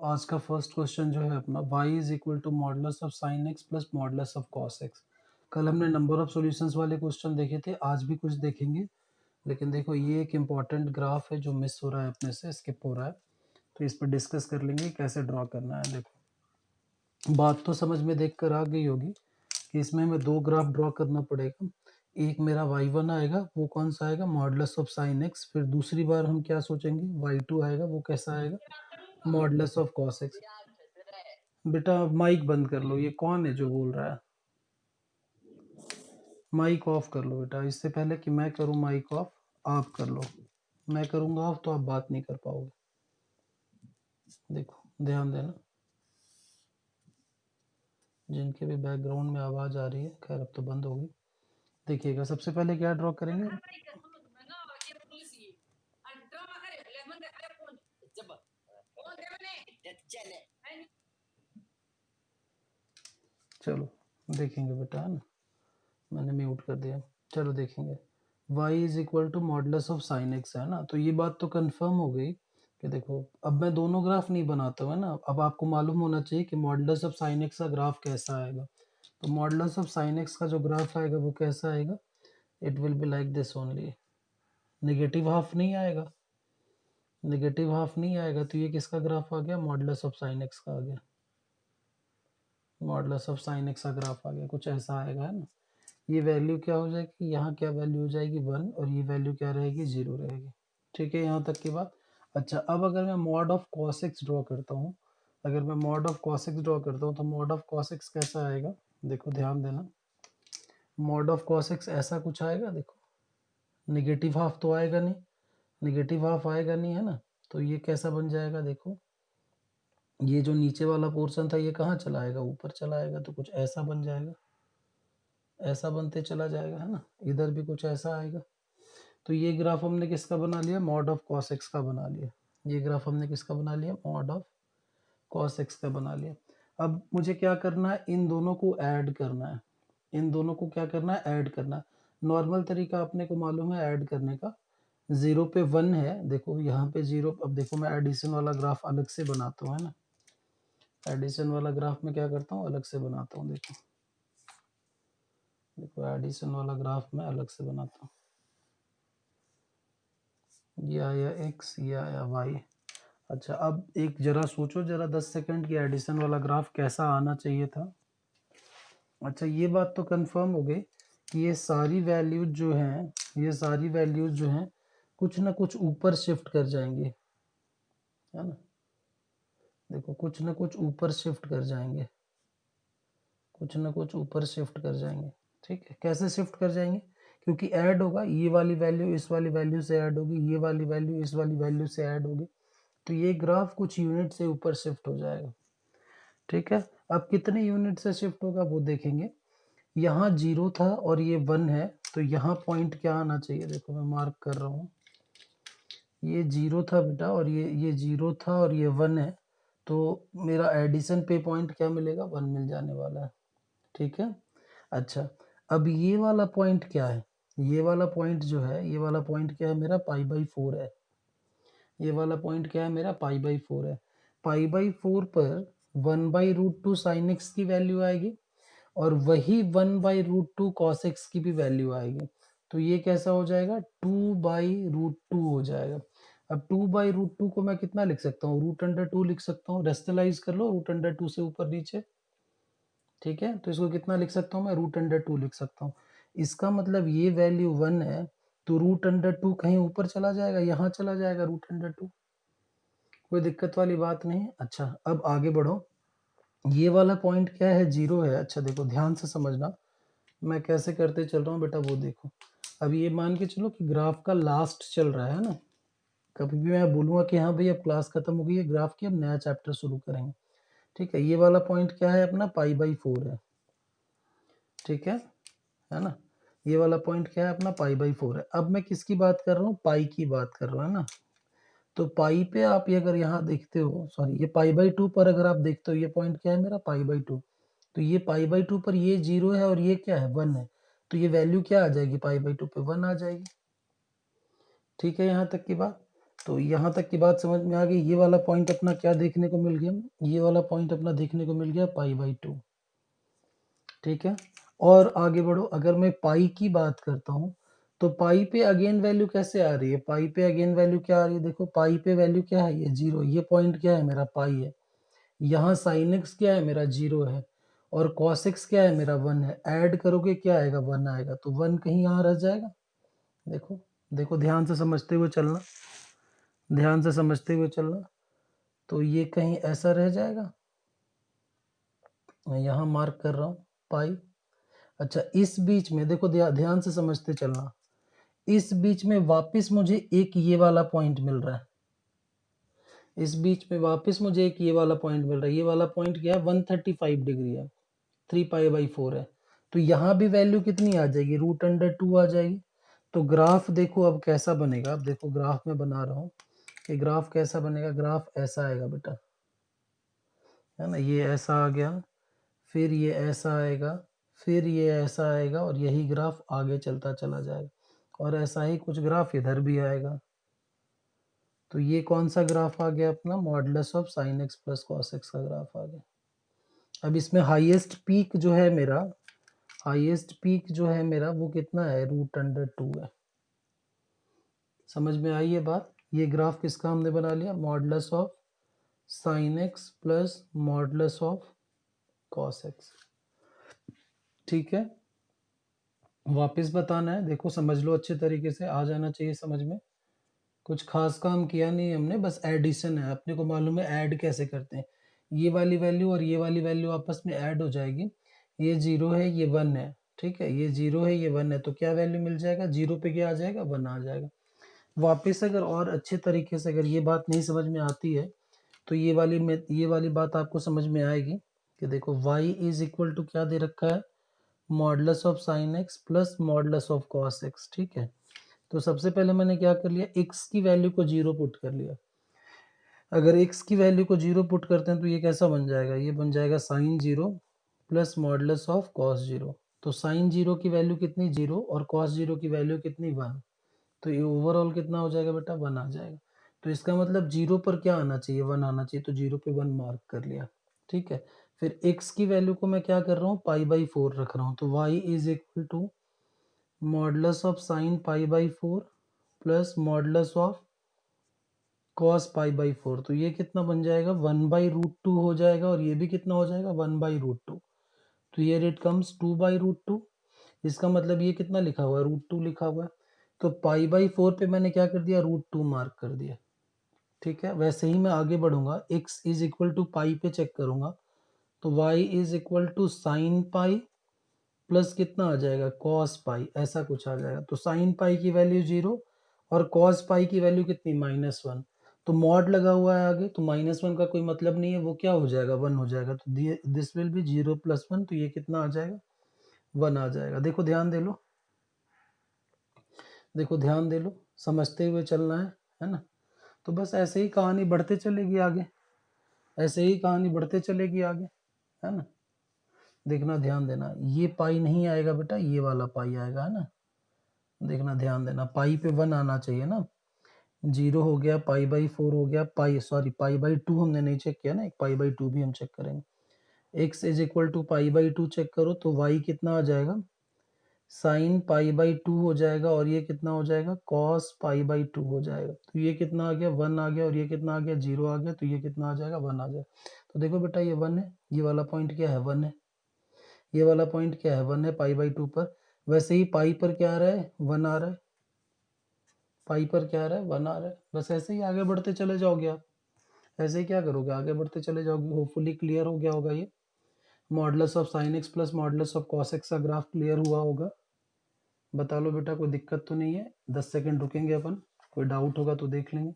आज का first question जो है अपना y is equal to modulus of sine x plus modulus of cos x. कल हमने नंबर ऑफ सॉल्यूशंस वाले क्वेश्चन देखे थे, आज भी कुछ देखेंगे। लेकिन देखो ये एक इम्पॉर्टेंट ग्राफ है जो मिस हो रहा है अपने से, स्किप हो रहा है, तो इस पर डिस्कस कर लेंगे कैसे ड्रॉ करना है। देखो बात तो समझ में देख कर आ गई होगी कि इसमें हमें दो ग्राफ ड्रॉ करना पड़ेगा। एक मेरा y1 आएगा, वो कौन सा आएगा, मॉडुलस ऑफ साइन एक्स। फिर दूसरी बार हम क्या सोचेंगे, y2 आएगा, वो कैसा आएगा, मॉडुलस ऑफ कॉस एक्स। बेटा माइक बंद कर लो, ये कौन है जो बोल रहा है, माइक ऑफ कर लो बेटा। इससे पहले कि मैं करूं माइक ऑफ, आप कर लो। मैं करूंगा ऑफ तो आप बात नहीं कर पाओगे। देखो ध्यान देना, जिनके भी बैकग्राउंड में आवाज आ रही है, खैर अब तो बंद होगी। देखिएगा सबसे पहले क्या ड्रॉ करेंगे, चलो देखेंगे बेटा, है ना, मैंने म्यूट कर दिया। चलो देखेंगे y is equal to modulus of sine x, है ना। तो ये बात तो कंफर्म हो गई कि देखो अब मैं दोनों ग्राफ नहीं बनाता हूँ, है ना। अब आपको मालूम होना चाहिए कि मॉडुलस ऑफ साइन एक्स का ग्राफ कैसा आएगा। तो मॉडुलस ऑफ साइन एक्स का जो ग्राफ आएगा वो कैसा आएगा, it will be like this only. Negative half नहीं आएगा, नेगेटिव हाफ नहीं आएगा। तो ये किसका ग्राफ आ गया, मॉडुलस ऑफ साइन एक्स का आ गया। मॉडुलस ऑफ साइन एक्स का ग्राफ आ गया, कुछ ऐसा आएगा, है ना। ये वैल्यू क्या हो जाएगी, यहाँ क्या वैल्यू हो जाएगी 1, और ये वैल्यू क्या रहेगी, 0 रहेगी। ठीक है, यहाँ तक की बात। अच्छा अब अगर मैं mod of cos x draw करता हूँ, अगर मैं mod of cos x draw करता हूँ तो मॉड ऑफ कॉस एक्स कैसा आएगा, देखो ध्यान देना। मॉड ऑफ कॉस एक्स ऐसा कुछ आएगा, देखो निगेटिव हाफ तो आएगा नहीं, निगेटिव हाफ आएगा नहीं, है ना। तो ये कैसा बन जाएगा, देखो ये जो नीचे वाला पोर्शन था ये कहाँ चला आएगा, ऊपर चला आएगा। तो कुछ ऐसा बन जाएगा, ऐसा बनते चला जाएगा, है ना। इधर भी कुछ ऐसा आएगा। तो ये ग्राफ हमने किसका बना लिया, मॉड ऑफ कॉस एक्स का बना लिया। ये ग्राफ हमने किसका बना लिया, मॉड ऑफ कॉस एक्स का बना लिया। अब मुझे क्या करना है, इन दोनों को ऐड करना है। इन दोनों को क्या करना है, ऐड करना। नॉर्मल तरीका अपने को मालूम है ऐड करने का, 0 पे 1 है, देखो यहाँ पे 0। अब देखो मैं एडिशन वाला ग्राफ अलग से बनाता हूँ, है ना। एडिशन वाला ग्राफ में क्या करता हूँ, अलग से बनाता हूँ। देखो देखो एडिशन वाला ग्राफ में अलग से बनाता हूँ। ये आया x, ये आया y। अच्छा अब एक जरा सोचो, जरा 10 सेकंड की, एडिशन वाला ग्राफ कैसा आना चाहिए था। अच्छा ये बात तो कंफर्म हो गई कि ये सारी वैल्यूज जो हैं, ये सारी वैल्यूज जो हैं कुछ ना कुछ ऊपर शिफ्ट कर जाएंगे, है ना। देखो कुछ ना कुछ ऊपर शिफ्ट कर जाएंगे, कुछ ना कुछ ऊपर शिफ्ट कर जाएंगे। ठीक है, कैसे शिफ्ट कर जाएंगे, क्योंकि ऐड होगा, ये वाली वैल्यू इस वाली वैल्यू से ऐड होगी, ये वाली वैल्यू इस वाली वैल्यू से ऐड होगी। तो ये ग्राफ कुछ यूनिट से ऊपर शिफ्ट हो जाएगा। ठीक है, अब कितने यूनिट से शिफ्ट होगा वो देखेंगे। यहाँ 0 था और ये 1 है, तो यहाँ पॉइंट क्या आना चाहिए, देखो मैं मार्क कर रहा हूँ। ये 0 था बेटा, और ये 0 था और ये 1 है, तो मेरा एडिशन पे पॉइंट क्या मिलेगा, 1 मिल जाने वाला है। ठीक है, अच्छा अब ये वाला पॉइंट क्या है, ये वाला पॉइंट जो है, ये वाला पॉइंट क्या है मेरा, π/4 है। ये वाला पॉइंट क्या है मेरा, π/4 है। π/4 पर 1/√2 sin x की वैल्यू आएगी, और वही 1/√2 cos x की भी वैल्यू आएगी। तो ये कैसा हो जाएगा, 2/√2 हो जाएगा। अब 2/√2 को मैं कितना लिख सकता हूँ, √2 लिख सकता हूँ। रेशनलाइज कर लो, √2 से ऊपर नीचे। ठीक है, तो इसको कितना लिख सकता हूँ मैं, √2 लिख सकता हूँ। इसका मतलब ये वैल्यू 1 है, तो √2 कहीं ऊपर चला जाएगा, यहाँ चला जाएगा √2। कोई दिक्कत वाली बात नहीं। अच्छा अब आगे बढ़ो, ये वाला पॉइंट क्या है, 0 है। अच्छा देखो ध्यान से समझना, मैं कैसे करते चल रहा हूँ बेटा, वो देखो। अब ये मान के चलो कि ग्राफ का लास्ट चल रहा है ना। कभी भी मैं बोलूँगा कि हाँ भाई अब क्लास खत्म हो गई है, ग्राफ की अब नया चैप्टर शुरू करेंगे। ठीक है, ये वाला पॉइंट क्या है अपना, π/4 है। ठीक है ना। ये वाला पॉइंट क्या है अपना, π/4 है। अब मैं किसकी बात कर रहा हूँ, पाई की बात कर रहा हूँ, है ना। तो पाई पे आप ये अगर यहाँ देखते हो, सॉरी ये π/2 पर अगर आप देखते हो, ये पॉइंट क्या है मेरा, π/2। तो ये π/2 पर ये 0 है और ये क्या है, 1 है। तो ये वैल्यू क्या आ जाएगी, π/2 पे 1 आ जाएगी। ठीक है, यहाँ तक की बात। तो यहाँ तक की बात समझ में आ गई। ये वाला पॉइंट अपना क्या देखने को मिल गया, ये वाला पॉइंट अपना देखने को मिल गया π/2। ठीक है, और आगे बढ़ो। अगर मैं पाई की बात करता हूँ तो पाई पे अगेन वैल्यू कैसे आ रही है, पाई पे अगेन वैल्यू क्या आ रही है, देखो पाई पे वैल्यू क्या है, ये 0, ये पॉइंट क्या है मेरा पाई है, यहाँ साइन एक्स क्या है मेरा 0 है, और कॉस एक्स क्या है मेरा 1 है। ऐड करोगे क्या आएगा, 1 आएगा, तो 1 कहीं यहाँ रह जाएगा। देखो देखो, ध्यान से समझते हुए चलना, ध्यान से समझते हुए चलना। तो ये कहीं ऐसा रह जाएगा, मैं यहाँ मार्क कर रहा हूँ पाई। अच्छा, इस बीच में देखो, ध्यान से समझते चलना, इस बीच में वापस मुझे एक ये वाला पॉइंट मिल रहा है, इस बीच में वापस मुझे एक ये वाला पॉइंट मिल रहा है। ये वाला पॉइंट क्या है, 135 डिग्री है, 3π/4 है। तो यहाँ भी वैल्यू कितनी आ जाएगी, √2 आ जाएगी। तो ग्राफ देखो अब कैसा बनेगा, अब देखो ग्राफ में बना रहा हूँ कि ग्राफ कैसा बनेगा। ग्राफ ऐसा आएगा बेटा, है ना, ये ऐसा आ गया, फिर ये ऐसा आएगा, फिर ये ऐसा आएगा, और यही ग्राफ आगे चलता चला जाएगा, और ऐसा ही कुछ ग्राफ इधर भी आएगा। तो ये कौन सा ग्राफ आ गया अपना, modulus of sine x plus cos x का ग्राफ आ गया। अब इसमें हाईएस्ट पीक जो है मेरा, हाईएस्ट पीक जो है मेरा वो कितना है, √2 है। समझ में आई ये बात। ये ग्राफ किसका हमने बना लिया, modulus of sine x plus modulus of cos x. ठीक है, वापस बताना है, देखो समझ लो अच्छे तरीके से, आ जाना चाहिए समझ में। कुछ खास काम किया नहीं हमने, बस एडिशन है, अपने को मालूम है ऐड कैसे करते हैं। ये वाली वैल्यू और ये वाली वैल्यू आपस में ऐड हो जाएगी, ये 0 है ये 1 है, ठीक है, ये 0 है ये 1 है, तो क्या वैल्यू मिल जाएगा, 0 पे क्या आ जाएगा, 1 आ जाएगा। वापस अगर और अच्छे तरीके से अगर ये बात नहीं समझ में आती है तो ये वाली बात आपको समझ में आएगी कि देखो y इज इक्वल टू क्या दे रखा है, modulus of sine x plus modulus of cos x. ठीक है, तो सबसे पहले मैंने क्या कर लिया, x की वैल्यू को 0 पुट कर लिया। अगर x की वैल्यू को 0 पुट करते हैं तो ये कैसा बन जाएगा, ये बन जाएगा sine 0 plus modulus of cos 0। तो साइन 0 की वैल्यू कितनी, 0, और कॉस 0 की वैल्यू कितनी, 1। तो ये ओवरऑल कितना हो जाएगा बेटा, 1 आ जाएगा। तो इसका मतलब 0 पर क्या आना चाहिए, 1 आना चाहिए, तो 0 पे 1 मार्क कर लिया। ठीक है, फिर x की वैल्यू को मैं क्या कर रहा हूँ, π/4 रख रहा हूँ। तो y is equal to modulus of sine π/4 plus modulus of cos π/4। तो ये कितना बन जाएगा, 1/√2 हो जाएगा, और ये भी कितना हो जाएगा, 1/√2। तो ये रेट कम्स 2/√2। इसका मतलब ये कितना लिखा हुआ है, √2 लिखा हुआ है। तो π/4 पे मैंने क्या कर दिया, √2 मार्क कर दिया। ठीक है, वैसे ही मैं आगे बढ़ूंगा, x is equal to pi पे चेक करूंगा, तो y is equal to sine pi plus कितना आ जाएगा, कॉस पाई, ऐसा कुछ आ जाएगा। तो साइन पाई की वैल्यू 0 और कॉस पाई की वैल्यू कितनी, -1। तो मॉड लगा हुआ है आगे, तो -1 का कोई मतलब नहीं है, वो क्या हो जाएगा, 1 हो जाएगा। तो दिस विल बी 0 + 1, तो ये कितना आ जाएगा, 1 आ जाएगा। देखो ध्यान दे लो, देखो ध्यान दे लो, समझते हुए चलना है ना। तो बस ऐसे ही कहानी बढ़ते चलेगी आगे, ऐसे ही कहानी बढ़ते चलेगी आगे, है ना। देखना, ध्यान देना, ये पाई नहीं आएगा बेटा, ये वाला पाई आएगा, है ना। देखना, ध्यान देना, पाई पे 1 आना चाहिए ना। 0 हो गया, π/4 हो गया, π/2 हमने नहीं चेक किया ना, एक π/2 भी हम चेक करेंगे। x is equal to π/2 check करो, तो y कितना आ जाएगा, साइन π/2 हो जाएगा, और ये कितना हो जाएगा, कॉस π/2 हो जाएगा। तो ये कितना आ गया, 1 आ गया, और ये कितना आ गया, 0 आ गया, तो ये कितना आ जाएगा, 1 आ जाएगा। तो देखो बेटा, ये 1 है, ये वाला पॉइंट क्या है, 1 है, ये वाला पॉइंट क्या है, 1 है π/2 पर। वैसे ही पाई पर क्या आ रहा है, 1 आ रहा है, पाई पर क्या आ रहा है, 1 आ रहा है। बस ऐसे ही आगे बढ़ते चले जाओगे आप, ऐसे ही क्या करोगे, आगे बढ़ते चले जाओगे। होपफुली क्लियर हो गया होगा ये modulus of sine x plus modulus of cos x का ग्राफ क्लियर हुआ होगा। बता लो बेटा, कोई दिक्कत तो नहीं है, 10 सेकंड रुकेंगे अपन, कोई डाउट होगा तो देख लेंगे,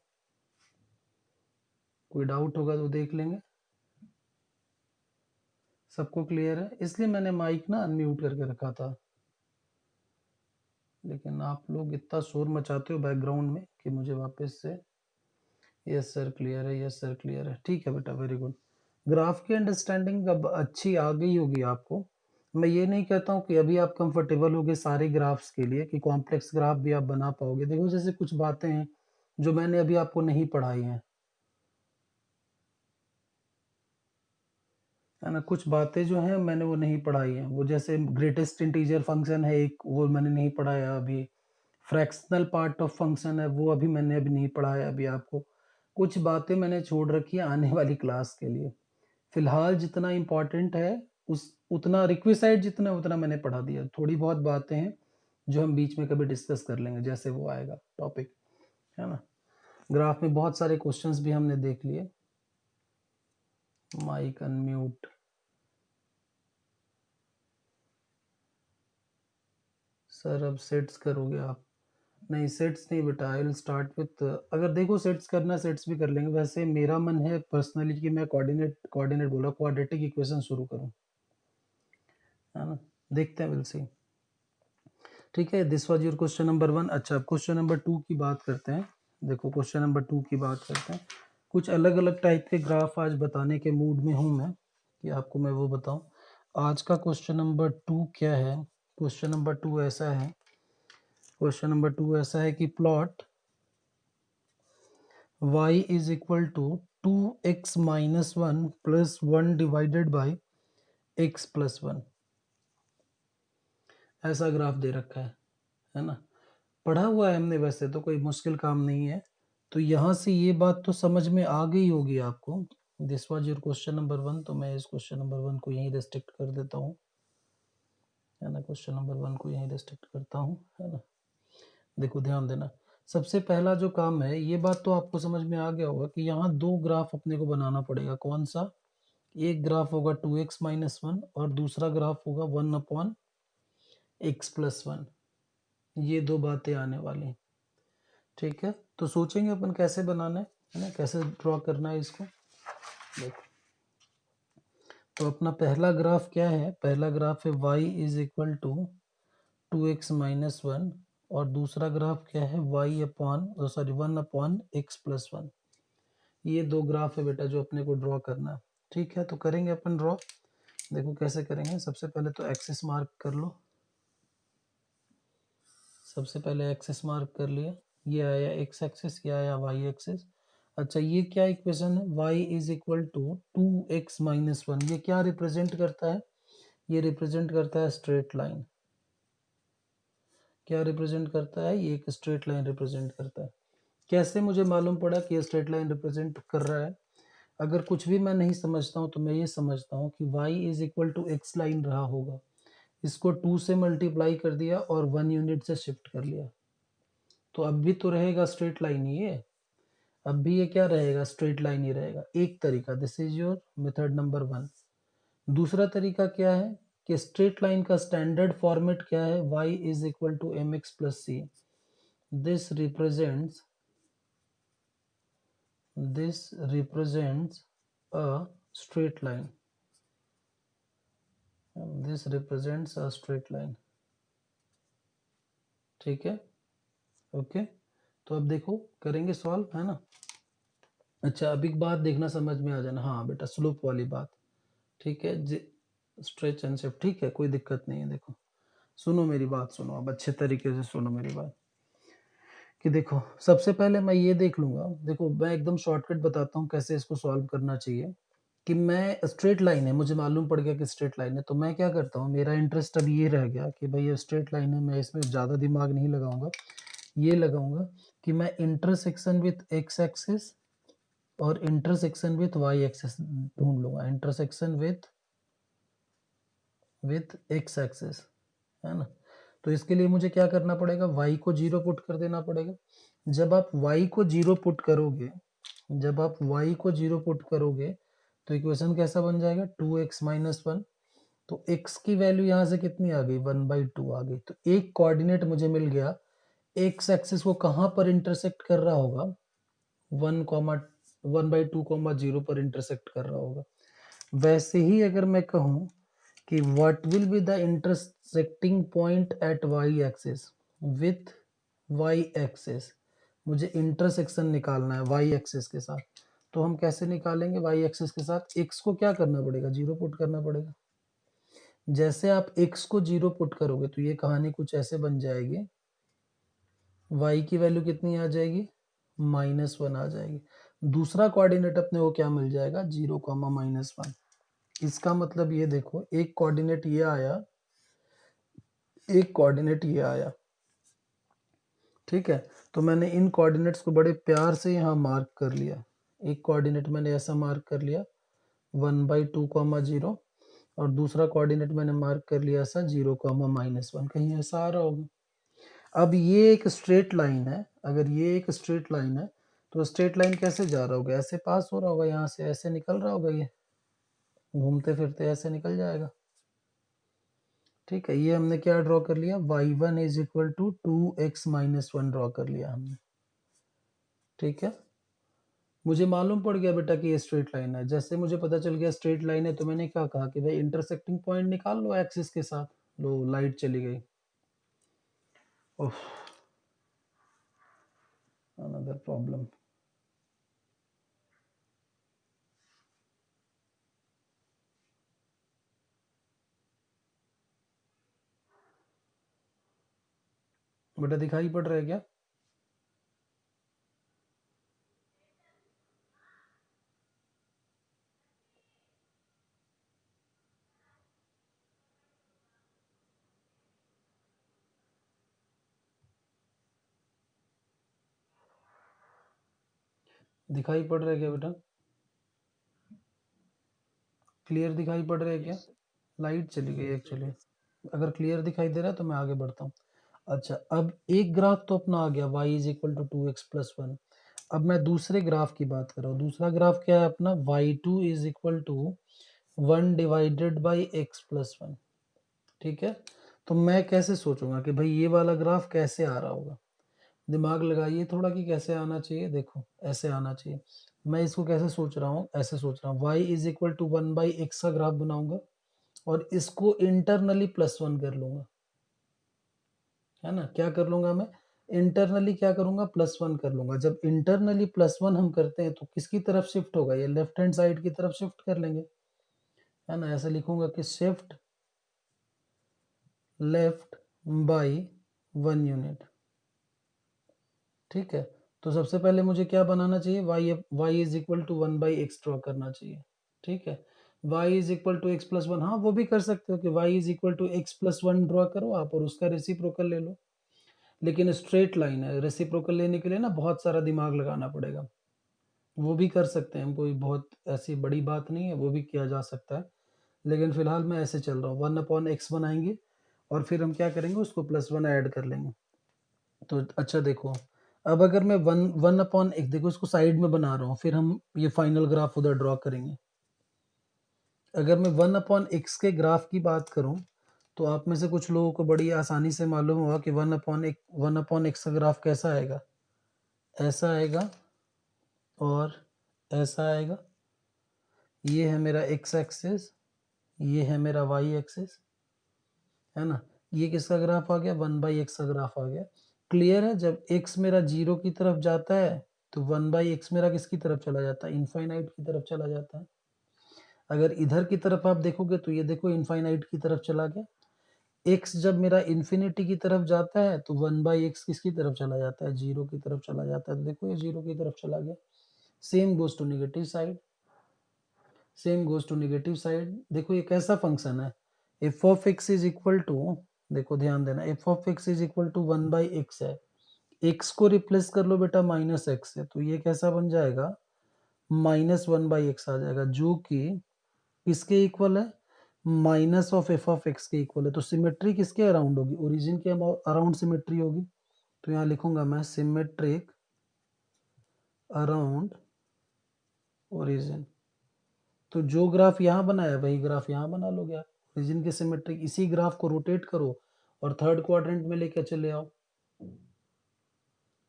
कोई डाउट होगा तो देख लेंगे। सबको क्लियर है, इसलिए मैंने माइक ना अनम्यूट करके रखा था, लेकिन आप लोग इतना शोर मचाते हो बैकग्राउंड में कि मुझे वापस से, यस सर क्लियर है, यस सर क्लियर है, ठीक है बेटा, वेरी गुड। ग्राफ की अंडरस्टैंडिंग अब अच्छी आ गई होगी आपको। मैं ये नहीं कहता हूँ कि अभी आप कंफर्टेबल होगे सारे ग्राफ्स के लिए, कि कॉम्प्लेक्स ग्राफ भी आप बना पाओगे। देखो जैसे कुछ बातें हैं जो मैंने अभी आपको नहीं पढ़ाई हैं, है ना। कुछ बातें जो हैं मैंने वो नहीं पढ़ाई हैं, वो जैसे ग्रेटेस्ट इंटीजर फंक्शन है एक, वो मैंने नहीं पढ़ाया अभी। फ्रैक्शनल पार्ट ऑफ फंक्शन है, वो अभी मैंने अभी नहीं पढ़ाया अभी आपको। कुछ बातें मैंने छोड़ रखी है आने वाली क्लास के लिए। फिलहाल जितना इम्पोर्टेंट है उस उतना रिक्विसाइट जितना उतना मैंने पढ़ा दिया। थोड़ी बहुत बातें हैं जो हम बीच में कभी डिस्कस कर लेंगे जैसे वो आएगा टॉपिक, है ना। ग्राफ में बहुत सारे क्वेश्चंस भी हमने देख लिए। माइक अनम्यूट, सर अब सेट्स करोगे आप? नहीं सेट्स नहीं बेटा, आई विल स्टार्ट विथ, अगर देखो सेट्स करना सेट्स भी कर लेंगे। वैसे मेरा मन है पर्सनली कि मैं कोऑर्डिनेट बोला क्वाड्रेटिक इक्वेशन शुरू करूं, है ना। देखते हैं, विल सी। ठीक है, this was your question number 1। अच्छा, अब क्वेश्चन नंबर 2 की बात करते हैं। देखो क्वेश्चन नंबर 2 की बात करते हैं। कुछ अलग अलग टाइप के ग्राफ आज बताने के मूड में हूं मैं, कि आपको मैं वो बताऊं। आज का क्वेश्चन नंबर 2 क्या है? क्वेश्चन नंबर 2 ऐसा है, क्वेश्चन नंबर 2 ऐसा है कि plot y is equal to 2x minus 1 plus 1 divided by x plus 1, ऐसा ग्राफ दे रखा है ना। पढ़ा हुआ है हमने, वैसे तो कोई मुश्किल काम नहीं है। तो यहाँ से ये बात तो समझ में आ गई होगी आपको। This was your question number 1, तो मैं इस क्वेश्चन नंबर 1 को यहीं रेस्ट्रिक्ट कर देता हूँ, है ना। क्वेश्चन नंबर 1 को यहीं रेस्ट्रिक्ट करता हूँ, है ना। देखो ध्यान देना, सबसे पहला जो काम है, ये बात तो आपको समझ में आ गया होगा कि यहाँ दो ग्राफ अपने को बनाना पड़ेगा। कौन सा? एक ग्राफ होगा 2x माइनस 1 और दूसरा ग्राफ होगा 1 अपॉन एक्स प्लस 1। ये दो बातें आने वाली हैं, ठीक है। तो सोचेंगे अपन कैसे बनाना है ना, कैसे ड्रॉ करना है इसको। देखो, तो अपना पहला ग्राफ क्या है? पहला ग्राफ है y is equal to 2x minus 1 और दूसरा ग्राफ क्या है? y upon, sorry 1 upon x plus 1। ये दो ग्राफ है बेटा जो अपने को ड्रॉ करना है, ठीक है। तो करेंगे अपन ड्रॉ। देखो कैसे करेंगे। सबसे पहले तो एक्सिस मार्क कर लो, सबसे पहले एक्सिस मार्क कर लिया। ये आया एक्स एक्सिस, ये आया वाई एक्सिस। अच्छा, ये क्या इक्वेशन है? y is equal to 2x minus 1। ये क्या रिप्रेजेंट करता है? ये रिप्रेजेंट करता है स्ट्रेट लाइन। क्या रिप्रेजेंट करता है? ये एक स्ट्रेट लाइन रिप्रेजेंट करता है। कैसे मुझे मालूम पड़ा कि ये स्ट्रेट लाइन रिप्रेजेंट कर रहा है? अगर कुछ भी मैं नहीं समझता हूँ तो मैं ये समझता हूँ कि y is equal to x line रहा होगा, इसको 2 से मल्टीप्लाई कर दिया और 1 यूनिट से शिफ्ट कर लिया, तो अब भी तो रहेगा स्ट्रेट लाइन ही है। अब भी ये क्या रहेगा? स्ट्रेट लाइन ही रहेगा। एक तरीका, this is your method number 1। दूसरा तरीका क्या है कि स्ट्रेट लाइन का स्टैंडर्ड फॉर्मेट क्या है? y is equal to m x plus c. This represents a straight line, this represents a straight line, ठीक है। ओके, तो अब देखो करेंगे सॉल्व, है ना। अच्छा, अब एक बात देखना, समझ में आ जाना। हाँ बेटा, स्लोप वाली बात, ठीक है। स्ट्रेच एंड शिफ्ट, ठीक है, कोई दिक्कत नहीं है। देखो सुनो मेरी बात, सुनो अब अच्छे तरीके से सुनो मेरी बात। कि देखो सबसे पहले मैं ये देख लूंगा। देखो मैं एकदम शॉर्टकट बताता हूँ कैसे इसको सॉल्व करना चाहिए। कि मैं, स्ट्रेट लाइन है, मुझे मालूम पड़ गया कि स्ट्रेट लाइन है, तो मैं क्या करता हूँ, मेरा इंटरेस्ट अब ये रह गया कि भाई ये स्ट्रेट लाइन है, मैं इसमें ज़्यादा दिमाग नहीं लगाऊंगा। ये लगाऊंगा कि मैं इंटरसेक्शन विथ एक्स एक्सिस और इंटरसेक्शन विथ वाई एक्सिस ढूंढ लूंगा। इंटरसेक्शन विथ एक्स एक्सिस, है ना। तो इसके लिए मुझे क्या करना पड़ेगा? y को 0 पुट कर देना पड़ेगा। जब आप y को 0 पुट करोगे, जब आप y को 0 पुट करोगे तो इक्वेशन कैसा बन जाएगा? 2x minus 1। तो x की वैल्यू यहाँ से कितनी आ गई? 1/2 आ गई। तो एक कोऑर्डिनेट मुझे मिल गया। x एक्सिस को कहाँ पर इंटरसेक्ट कर रहा होगा? 1/2, 0 पर इंटरसेक्ट कर रहा होगा। वैसे ही अगर मैं कहूँ कि what will be the intersecting point at y axis with y axis, मुझे इंटरसेक्शन निकालना है y एक्सिस के साथ। तो हम कैसे निकालेंगे? y एक्सिस के साथ x को क्या करना पड़ेगा? 0 पुट करना पड़ेगा। जैसे आप x को 0 पुट करोगे तो ये कहानी कुछ ऐसे बन जाएगी। y की वैल्यू कितनी आ जाएगी? -1 आ जाएगी। दूसरा कोऑर्डिनेट अपने को क्या मिल जाएगा, 0, -1। इसका मतलब ये देखो, एक कोऑर्डिनेट ये आया, एक कोऑर्डिनेट ये आया, ठीक है। तो मैंने इन कोऑर्डिनेट्स को बड़े प्यार से यहाँ मार्क कर लिया। एक कोऑर्डिनेट मैंने ऐसा मार्क कर लिया 1/2, 0, और दूसरा कोऑर्डिनेट मैंने मार्क कर लिया ऐसा 0, -1। कहीं ऐसा आ रहा होगा। अब ये एक स्ट्रेट लाइन है, अगर ये एक स्ट्रेट लाइन है तो स्ट्रेट लाइन कैसे जा रहा होगा, ऐसे पास हो रहा होगा, यहाँ से ऐसे निकल रहा होगा, ये घूमते फिरते ऐसे निकल जाएगा, ठीक है। ये हमने क्या ड्रॉ कर लिया, y1 = 2x - 1 ड्रॉ कर लिया हमने, ठीक है। मुझे मालूम पड़ गया बेटा कि ये स्ट्रेट लाइन है। जैसे मुझे पता चल गया स्ट्रेट लाइन है तो मैंने क्या कहा कि भाई इंटरसेक्टिंग पॉइंट निकाल लो एक्सिस के साथ। लो लाइट चली गई। ओह, अनदर प्रॉब्लम। बेटा दिखाई पड़ रहा है क्या? दिखाई पड़ रहा है क्या बेटा? क्लियर दिखाई पड़ रहा है क्या? लाइट चली गई एक्चुअली। अगर क्लियर दिखाई दे रहा है तो मैं आगे बढ़ता हूँ। अच्छा, अब एक ग्राफ तो अपना आ गया y = 2x + 1। अब मैं दूसरे ग्राफ की बात कर रहा हूँ। दूसरा ग्राफ क्या है अपना, y2 = 1 / x + 1, ठीक है। तो मैं कैसे सोचूंगा कि भाई ये वाला ग्राफ कैसे आ रहा होगा। दिमाग लगाइए थोड़ा कि कैसे आना चाहिए। देखो ऐसे आना चाहिए। मैं इसको कैसे सोच रहा हूँ, ऐसे सोच रहा हूँ, y = 1/x का ग्राफ बनाऊंगा और इसको इंटरनली +1 कर लूंगा, है ना। क्या कर लूंगा मैं, इंटरनली क्या करूंगा, +1 कर लूंगा। जब इंटरनली +1 हम करते हैं तो किसकी तरफ शिफ्ट होगा, ये लेफ्ट हैंड साइड की तरफ शिफ्ट कर लेंगे, है ना। ऐसे लिखूंगा कि शिफ्ट लेफ्ट बाय 1 यूनिट, ठीक है। तो सबसे पहले मुझे क्या बनाना चाहिए, y = 1/x ड्रॉ करना चाहिए, ठीक है। y = x + 1, हाँ वो भी कर सकते हो कि y = x + 1 ड्रॉ करो आप और उसका रेसिप्रोकल ले लो। लेकिन स्ट्रेट लाइन है, रेसिप्रोकल लेने के लिए ना बहुत सारा दिमाग लगाना पड़ेगा। वो भी कर सकते हैं, कोई बहुत ऐसी बड़ी बात नहीं है, वो भी किया जा सकता है। लेकिन फिलहाल मैं ऐसे चल रहा हूँ, 1/x बनाएंगे और फिर हम क्या करेंगे, उसको +1 ऐड कर लेंगे। तो अच्छा देखो, अब अगर मैं 1/x, देखो इसको साइड में बना रहा हूँ, फिर हम ये फाइनल ग्राफ उधर ड्रॉ करेंगे। अगर मैं 1/x के ग्राफ की बात करूं तो आप में से कुछ लोगों को बड़ी आसानी से मालूम होगा कि 1/x का ग्राफ कैसा आएगा, ऐसा आएगा और ऐसा आएगा। ये है मेरा x एक्सिस, ये है मेरा y एक्सिस, है ना। ये किसका ग्राफ आ गया, 1/x का ग्राफ आ गया। क्लियर है, जब x मेरा 0 की तरफ जाता है तो 1/x मेरा किसकी तरफ चला जाता है, इनफाइनाइट की तरफ चला जाता है। अगर इधर की तरफ आप देखोगे तो ये देखो इनफाइनाइट की तरफ चला गया। x जब मेरा इन्फिनिटी की तरफ जाता है तो 1/x किसकी तरफ चला जाता है, 0 की तरफ चला जाता है। तो देखो ये 0 की तरफ चला गया। Same goes to negative side, same goes to negative side. देखो ये कैसा फंक्शन है, f of x is equal to, देखो ध्यान देना, f of x is equal to 1/x है। x को रिप्लेस कर लो बेटा -x से, तो ये कैसा बन जाएगा, -1/x आ जाएगा, जो कि किसके इक्वल है, minus of f of x के इक्वल है। तो सिमेट्री किसके अराउंड होगी, ओरिजिन के अराउंड सिमेट्री होगी। तो यहाँ लिखूंगा मैं सिमेट्रिक अराउंड ओरिजिन। तो जो ग्राफ यहाँ बनाया वही ग्राफ यहाँ बना लोगे आप, ओरिजिन के सिमेट्रिक। इसी ग्राफ को रोटेट करो और थर्ड क्वाड्रेंट में लेके चले आओ,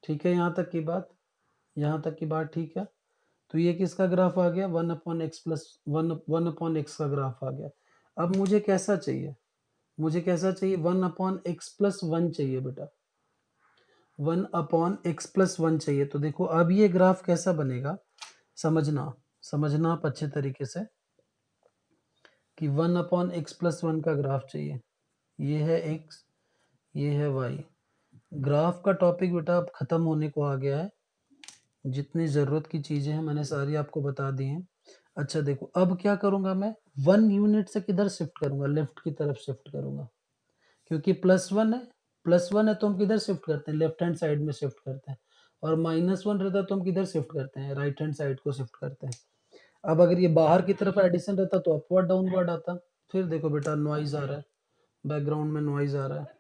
ठीक है। यहाँ तक की बात, यहाँ तक की बात ठीक है। तो ये किसका ग्राफ आ गया, 1/x का ग्राफ आ गया। अब मुझे कैसा चाहिए, मुझे कैसा चाहिए, 1/x + 1 चाहिए बेटा, 1/x + 1 चाहिए। तो देखो अब ये ग्राफ कैसा बनेगा, समझना, समझना आप अच्छे तरीके से कि 1/x + 1 का ग्राफ चाहिए। ये है x, ये है y। ग्राफ का टॉपिक बेटा अब खत्म होने को आ गया है। जितनी ज़रूरत की चीज़ें हैं मैंने सारी आपको बता दी हैं। अच्छा देखो, अब क्या करूँगा मैं, 1 यूनिट से किधर शिफ्ट करूँगा, लेफ्ट की तरफ शिफ्ट करूँगा, क्योंकि +1 है, +1 है तो हम किधर शिफ्ट करते हैं, लेफ्ट हैंड साइड में शिफ्ट करते हैं, और -1 रहता तो हम किधर शिफ्ट करते हैं, राइट हैंड साइड को शिफ्ट करते हैं। अब अगर ये बाहर की तरफ एडिशन रहता तो अपवर्ड डाउनवर्ड आता। फिर देखो बेटा, नॉइज़ आ रहा है, बैकग्राउंड में नॉइज़ आ रहा है,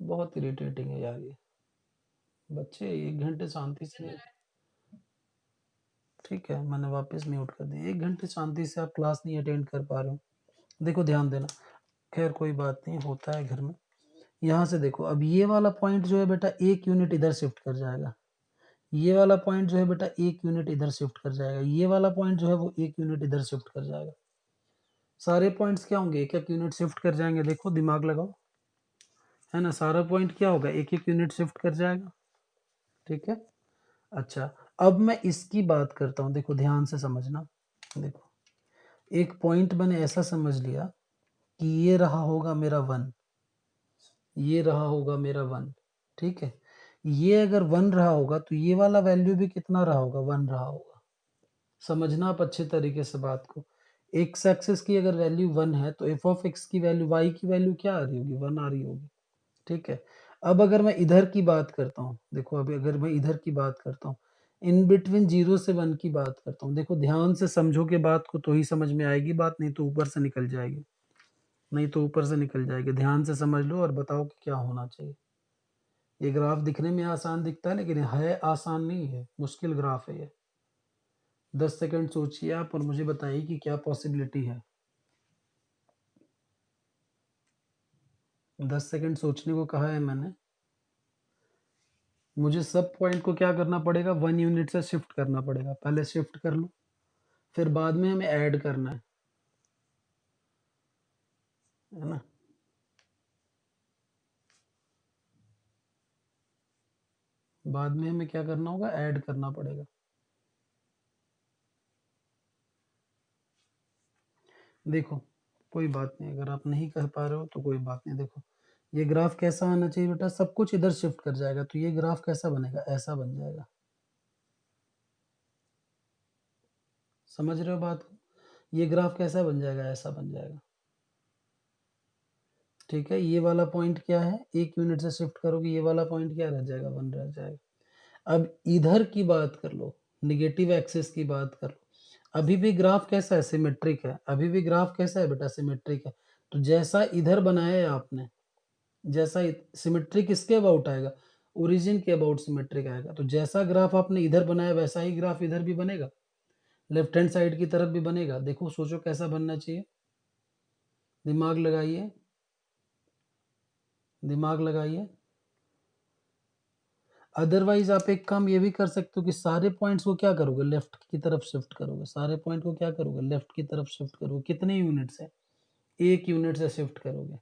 बहुत इरिटेटिंग है यार ये बच्चे, 1 घंटे शांति से। ठीक है, मैंने वापस म्यूट कर दिया। 1 घंटे शांति से आप क्लास नहीं अटेंड कर पा रहे हो, देखो ध्यान देना। खैर कोई बात नहीं, होता है घर में। यहाँ से देखो, अब ये वाला पॉइंट जो है बेटा 1 यूनिट इधर शिफ्ट कर जाएगा, ये वाला पॉइंट जो है बेटा 1 यूनिट इधर शिफ्ट कर जाएगा, ये वाला पॉइंट जो है वो 1 यूनिट इधर शिफ्ट कर जाएगा। सारे पॉइंट्स क्या होंगे, 1-1 यूनिट शिफ्ट कर जाएंगे। देखो दिमाग लगाओ, है ना, सारा पॉइंट क्या होगा, 1-1 यूनिट शिफ्ट कर जाएगा। ठीक है, अच्छा अब मैं इसकी बात करता हूँ, देखो ध्यान से समझना। देखो, एक पॉइंट मैंने ऐसा समझ लिया कि ये रहा होगा मेरा 1, ये रहा होगा मेरा 1। ठीक है, ये अगर 1 रहा होगा तो ये वाला वैल्यू भी कितना रहा होगा, 1 रहा होगा। समझना आप अच्छे तरीके से बात को। एक्स एक्सिस की अगर वैल्यू 1 है तो एफ ऑफ एक्स की वैल्यू, वाई की वैल्यू क्या आ रही होगी, 1 आ रही होगी। ठीक है, अब अगर मैं इधर की बात करता हूँ, देखो अभी अगर मैं इधर की बात करता हूँ, इन बिटवीन 0 से 1 की बात करता हूँ, देखो ध्यान से समझोगे बात को तो ही समझ में आएगी बात, नहीं तो ऊपर से निकल जाएगी, नहीं तो ऊपर से निकल जाएगी। ध्यान से समझ लो और बताओ कि क्या होना चाहिए। ये ग्राफ दिखने में आसान दिखता है लेकिन है आसान नहीं है, मुश्किल ग्राफ है ये। 10 सेकंड सोचिए आप और मुझे बताइए कि क्या पॉसिबिलिटी है। 10 सेकंड सोचने को कहा है मैंने। मुझे सब पॉइंट को क्या करना पड़ेगा, 1 यूनिट से शिफ्ट करना पड़ेगा। पहले शिफ्ट कर लो, फिर बाद में हमें ऐड करना है ना। बाद में हमें क्या करना होगा, ऐड करना पड़ेगा। देखो कोई बात नहीं, अगर आप नहीं कर पा रहे हो तो कोई बात नहीं। देखो ये ग्राफ कैसा आना चाहिए बेटा, सब कुछ इधर शिफ्ट कर जाएगा तो ये ग्राफ कैसा बनेगा, ऐसा बन जाएगा। समझ रहे हो बात को, ये ग्राफ कैसा बन जाएगा, ऐसा बन जाएगा। ठीक है, ये वाला पॉइंट क्या है, 1 यूनिट से शिफ्ट करोगे, ये वाला पॉइंट क्या रह जाएगा, 1 रह जाएगा। अब इधर की बात कर लो, निगेटिव एक्सिस की बात कर लो, अभी भी ग्राफ कैसा है, सिमेट्रिक है। अभी भी ग्राफ कैसा है बेटा, सिमेट्रिक है। तो जैसा इधर बनाया है आपने, जैसा सिमेट्रिक किसके अबाउट आएगा, ओरिजिन के अबाउट सिमेट्रिक आएगा। तो जैसा ग्राफ आपने इधर बनाया वैसा ही ग्राफ इधर भी बनेगा, लेफ्ट हैंड साइड की तरफ भी बनेगा। देखो सोचो कैसा बनना चाहिए, दिमाग लगाइए, दिमाग लगाइए। अदरवाइज आप एक काम ये भी कर सकते हो कि सारे पॉइंट्स को क्या करोगे, लेफ्ट की तरफ शिफ्ट करोगे। सारे पॉइंट को क्या करोगे, लेफ्ट की तरफ शिफ्ट करोगे। कितने यूनिट से, 1 यूनिट से शिफ्ट करोगे।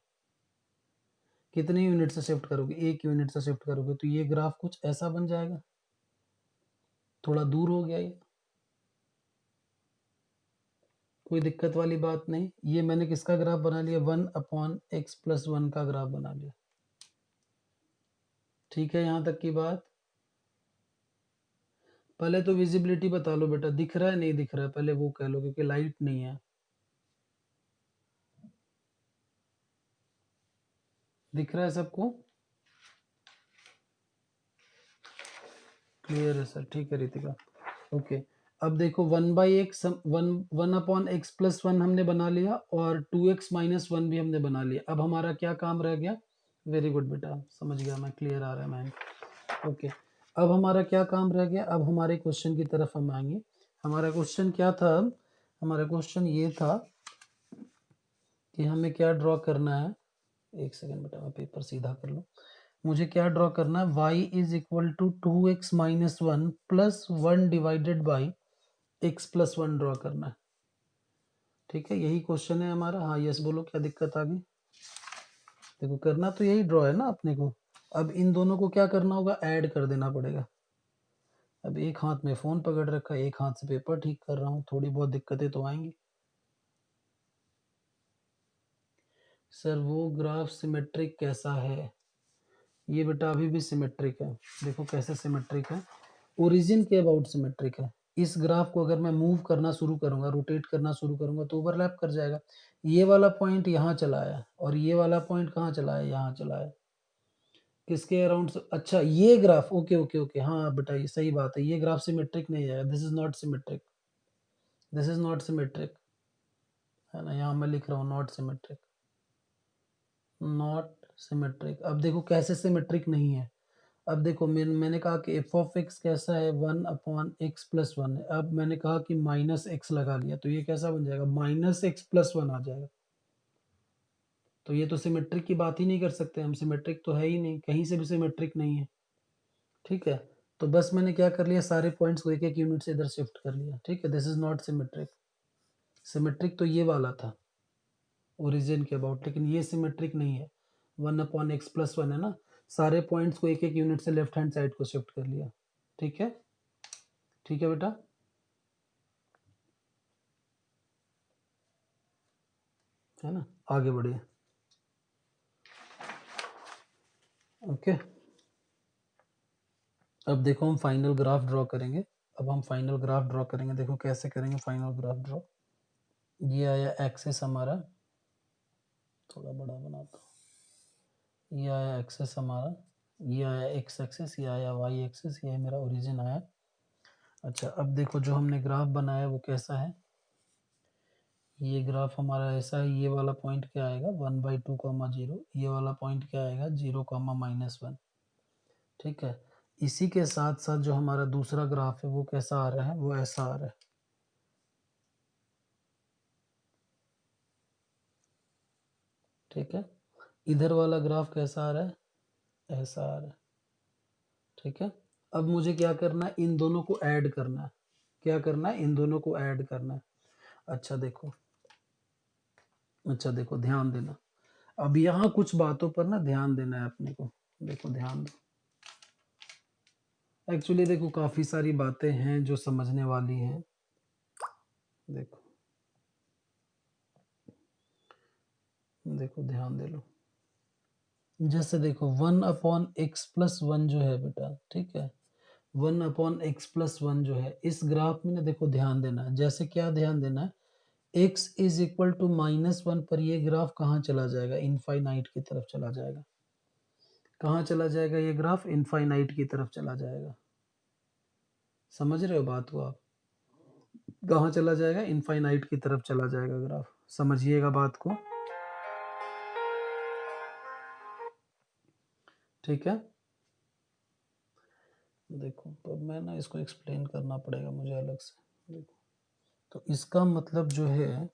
कितने यूनिट से शिफ्ट करोगे, 1 यूनिट से शिफ्ट करोगे। तो ये ग्राफ कुछ ऐसा बन जाएगा, थोड़ा दूर हो गया ये, कोई दिक्कत वाली बात नहीं। ये मैंने किसका ग्राफ बना लिया, 1/x+1 का ग्राफ बना लिया। ठीक है, यहां तक की बात। पहले तो विजिबिलिटी बता लो बेटा, दिख रहा है नहीं दिख रहा है, पहले वो कह लो, क्योंकि लाइट नहीं है। दिख रहा है सबको, क्लियर है सर, ठीक है रितिका, ओके। अब देखो 1/x, 1/x+1 हमने बना लिया, और 2x-1 भी हमने बना लिया। अब हमारा क्या काम रह गया, वेरी गुड बेटा, समझ गया मैं, क्लियर आ रहा है मैम, ओके। अब हमारा क्या काम रह गया, अब हमारे क्वेश्चन की तरफ हम आएंगे। हमारा क्वेश्चन क्या था, हमारा क्वेश्चन ये था कि हमें क्या ड्रॉ करना है। एक सेकेंड बेटा, मैं पेपर सीधा कर लूँ। मुझे क्या ड्रॉ करना है, y=2x-1 plus 1 divided by x+1 draw करना है। ठीक है, यही क्वेश्चन है हमारा। हाँ यस बोलो, क्या दिक्कत आ गई। देखो करना तो यही ड्रॉ है ना अपने को। अब इन दोनों को क्या करना होगा, ऐड कर देना पड़ेगा। अब एक हाथ में फोन पकड़ रखा है, एक हाथ से पेपर ठीक कर रहा हूँ, थोड़ी बहुत दिक्कतें तो आएंगी। सर वो ग्राफ सिमेट्रिक कैसा है, ये बेटा अभी भी सिमेट्रिक है। देखो कैसे सिमेट्रिक है, ओरिजिन के अबाउट सिमेट्रिक है। इस ग्राफ को अगर मैं मूव करना शुरू करूंगा, रोटेट करना शुरू करूंगा तो ओवरलैप कर जाएगा। ये वाला पॉइंट यहाँ चला है और ये वाला पॉइंट कहाँ चला है, यहाँ चला है। किसके अराउंड? अच्छा ये ग्राफ, ओके ओके ओके, हाँ बेटा ये सही बात है, ये ग्राफ सिमेट्रिक नहीं है, this is not symmetric, this is not symmetric, है ना, यहाँ मैं लिख रहा हूँ नॉट सिमेट्रिक, नॉट सिमेट्रिक। अब देखो कैसे सिमेट्रिक नहीं है। अब देखो मैंने कहा कि एफ ऑफ एक्स कैसा है, 1/x+1 है। अब मैंने कहा कि -x लगा लिया तो ये कैसा बन जाएगा, -x+1 आ जाएगा। तो ये तो सिमेट्रिक की बात ही नहीं कर सकते हम, सिमेट्रिक तो है ही नहीं, कहीं से भी सिमेट्रिक नहीं है। ठीक है, तो बस मैंने क्या कर लिया, सारे पॉइंट्स को एक एक यूनिट से इधर शिफ्ट कर लिया। ठीक है, this is not symmetric. Symmetric तो ये वाला था ओरिजिन के अबाउट, लेकिन ये सिमेट्रिक नहीं है। 1/x+1 है ना, सारे पॉइंट्स को एक एक यूनिट से लेफ्ट हैंड साइड को शिफ्ट कर लिया। ठीक है, ठीक है बेटा। है ना, आगे बढ़िए। ओके, अब देखो हम फाइनल ग्राफ ड्रॉ करेंगे। अब हम फाइनल ग्राफ ड्रॉ करेंगे, देखो कैसे करेंगे फाइनल ग्राफ ड्रॉ। ये आया एक्सेस हमारा, थोड़ा बड़ा बनाता हूँ। ये आया एक्सेस हमारा, ये आया एक्स एक्सेस, ये आया वाई एक्सेस, ये मेरा ओरिजिन आया। अच्छा अब देखो जो हमने ग्राफ बनाया वो कैसा है, ये ग्राफ हमारा ऐसा है। ये वाला पॉइंट क्या आएगा, 1/2, 0। ये वाला पॉइंट क्या आएगा, 0, -1। ठीक है, इसी के साथ साथ जो हमारा दूसरा ग्राफ है वो कैसा आ रहा है, वो ऐसा आ रहा है। ठीक है, इधर वाला ग्राफ कैसा आ रहा है, ऐसा आ रहा है। ठीक है, अब मुझे क्या करना है, इन दोनों को ऐड करना है। क्या करना है, इन दोनों को ऐड करना है। अच्छा देखो, अच्छा देखो ध्यान देना, अब यहाँ कुछ बातों पर ना ध्यान देना है अपने को। देखो ध्यान दो, एक्चुअली देखो काफी सारी बातें हैं जो समझने वाली हैं। देखो देखो ध्यान दे लो, जैसे देखो 1/x+1 जो है बेटा, ठीक है, 1/x+1 जो है इस ग्राफ में ना, देखो ध्यान देना है। जैसे क्या ध्यान देना है, x = -1 पर ये ग्राफ कहाँ चला जाएगा, इनफाइनाइट की तरफ चला जाएगा। कहाँ चला जाएगा ये ग्राफ, इनफाइनाइट की तरफ चला जाएगा। समझ रहे हो बात को आप, कहाँ चला जाएगा, इनफाइनाइट की तरफ चला जाएगा ग्राफ। समझिएगा बात को। ठीक है, देखो तो मैं ना इसको एक्सप्लेन करना पड़ेगा मुझे अलग से। देखो तो इसका मतलब जो है,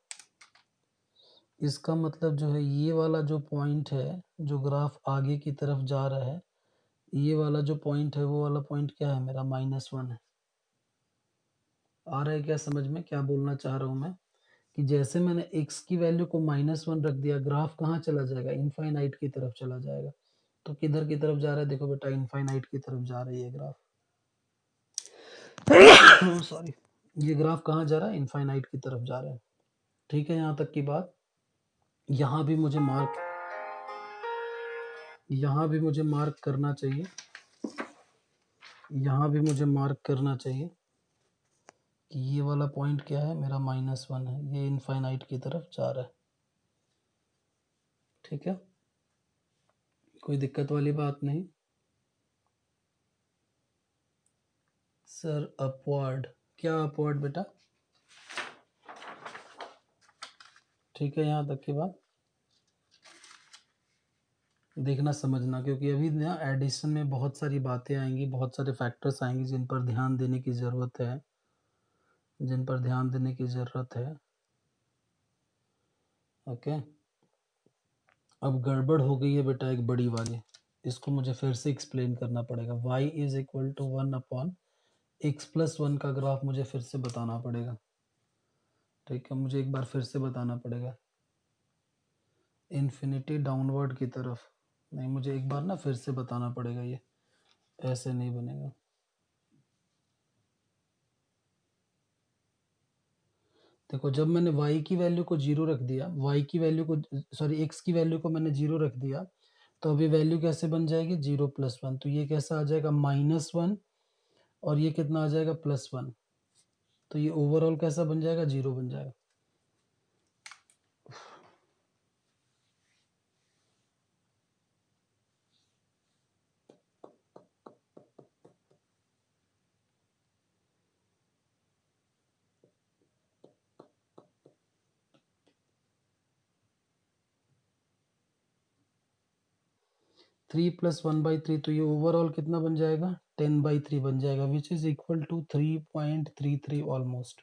इसका मतलब जो है ये वाला जो पॉइंट है, जो ग्राफ आगे की तरफ जा रहा है, ये वाला जो पॉइंट है वो वाला पॉइंट क्या है, मेरा -1 है। आ रहा है क्या समझ में, क्या बोलना चाह रहा हूँ मैं, कि जैसे मैंने x की वैल्यू को -1 रख दिया, ग्राफ कहाँ चला जाएगा, इनफाइनाइट की तरफ चला जाएगा। तो किधर की तरफ जा रहा है, देखो बेटा इनफाइनाइट की तरफ जा रही है ग्राफ। सॉरी, ये ग्राफ कहाँ जा रहा है, इनफाइनाइट की तरफ जा रहा है। ठीक है, यहाँ तक की बात। यहाँ भी मुझे मार्क, यहाँ भी मुझे मार्क करना चाहिए, यहाँ भी मुझे मार्क करना चाहिए कि ये वाला पॉइंट क्या है, मेरा -1 है, ये इनफाइनाइट की तरफ जा रहा है। ठीक है, कोई दिक्कत वाली बात नहीं। सर अपवर्ड, क्या अपवर्ड बेटा, ठीक है, यहाँ तक की बात देखना समझना, क्योंकि अभी ना एडिशन में बहुत सारी बातें आएंगी, बहुत सारे फैक्टर्स आएंगे जिन पर ध्यान देने की ज़रूरत है, जिन पर ध्यान देने की ज़रूरत है। ओके, अब गड़बड़ हो गई है बेटा एक बड़ी वाली, इसको मुझे फिर से एक्सप्लेन करना पड़ेगा। y = 1/x+1 का ग्राफ मुझे फिर से बताना पड़ेगा। ठीक है, मुझे एक बार फिर से बताना पड़ेगा, इन्फिनिटी डाउनवर्ड की तरफ नहीं, मुझे एक बार ना फिर से बताना पड़ेगा, ये ऐसे नहीं बनेगा। देखो जब मैंने y की वैल्यू को 0 रख दिया, y की वैल्यू को, सॉरी x की वैल्यू को मैंने 0 रख दिया, तो अभी वैल्यू कैसे बन जाएगी 0 + 1, तो ये कैसा आ जाएगा -1 और ये कितना आ जाएगा +1, तो ये ओवरऑल कैसा बन जाएगा 0 बन जाएगा। 3 + 1/3, तो ये ओवरऑल कितना बन जाएगा 10/3 बन जाएगा, which is equal to 3.33 almost.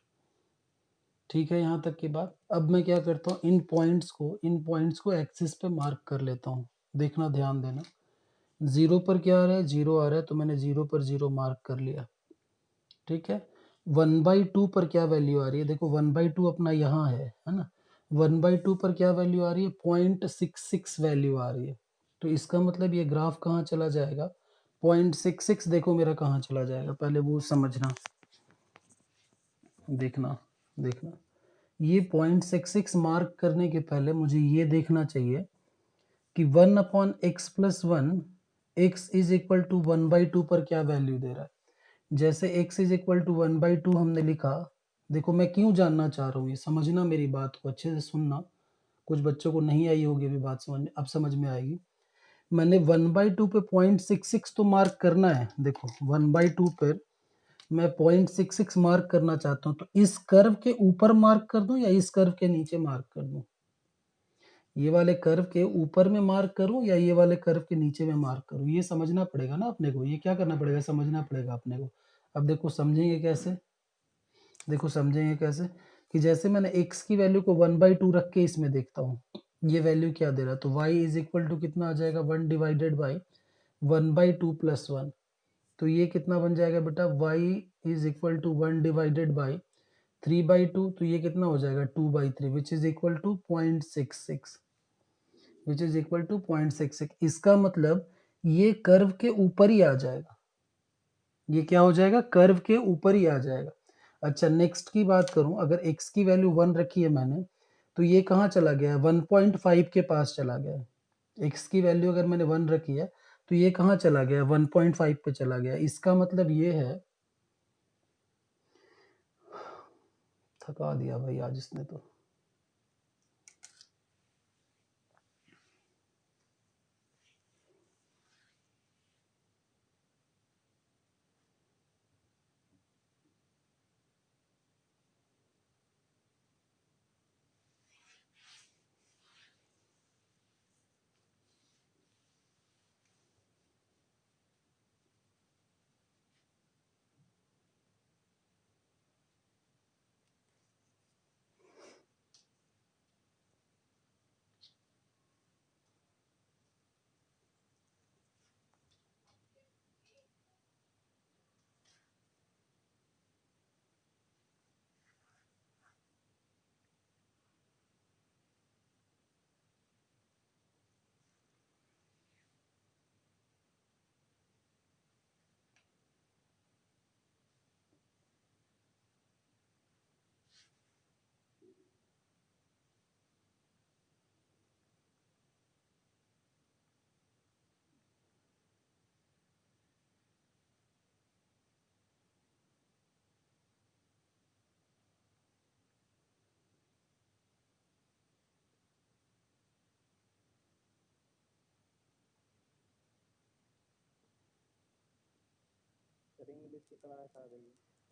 ठीक है, यहाँ तक की बात। अब मैं क्या करता हूँ, इन पॉइंट्स को एक्सिस पे मार्क कर लेता हूँ। देखना, ध्यान देना, 0 पर क्या आ रहा है 0 आ रहा है, तो मैंने 0 पर 0 मार्क कर लिया। ठीक है, 1/2 पर क्या वैल्यू आ रही है, देखो 1/2 अपना यहाँ है ना। 1/2 पर क्या वैल्यू आ रही है 0.66 वैल्यू आ रही है, तो इसका मतलब ये ग्राफ कहाँ चला जाएगा 0.66। देखो मेरा कहाँ चला जाएगा, पहले वो समझना, देखना देखना। ये 0.66 मार्क करने के पहले मुझे ये देखना चाहिए कि 1/x+1, x is equal to 1/2 पर क्या वैल्यू दे रहा है। जैसे x इज इक्वल टू 1/2 हमने लिखा, देखो मैं क्यों जानना चाह रहा हूँ, ये समझना, मेरी बात को अच्छे से सुनना। कुछ बच्चों को नहीं आई होगी अभी बात समझ में, अब समझ में आएगी। मैंने 1/2 पे 0.66 तो मार्क करना है, देखो 1/2 पर मैं 0.66 मार्क करना चाहता हूँ, तो इस कर्व के ऊपर मार्क कर दूं या इस कर्व के नीचे मार्क कर दूं, ये वाले कर्व के ऊपर में मार्क करूं या ये वाले कर्व के नीचे में मार्क करूं, ये समझना पड़ेगा ना अपने को, ये क्या करना पड़ेगा, समझना पड़ेगा अपने को। अब देखो समझेंगे कैसे, देखो समझेंगे कैसे, कि जैसे मैंने x की वैल्यू को 1/2 रख के इसमें देखता हूँ, ये वैल्यू क्या दे रहा है, तो y इज इक्वल टू कितना आ जाएगा 1/2 + 1, तो ये कितना बन जाएगा बेटा, y इज इक्वल टू 1/3/2, तो ये कितना हो जाएगा 2/3, which is equal to 0.66, which is equal to 0.66। इसका मतलब ये कर्व के ऊपर ही आ जाएगा, ये क्या हो जाएगा कर्व के ऊपर ही आ जाएगा। अच्छा, नेक्स्ट की बात करूं, अगर x की वैल्यू 1 रखी है मैंने, तो ये कहाँ चला गया है 1.5 के पास चला गया है। x की वैल्यू अगर मैंने 1 रखी है, तो ये कहाँ चला गया 1.5 पे चला गया। इसका मतलब ये है, थका दिया भाई आज इसने तो।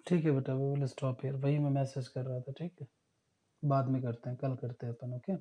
ठीक है बेटा, वी विल स्टॉप हियर, वही मैं मैसेज कर रहा था। ठीक है, बाद में करते हैं, कल करते हैं अपन, ओके।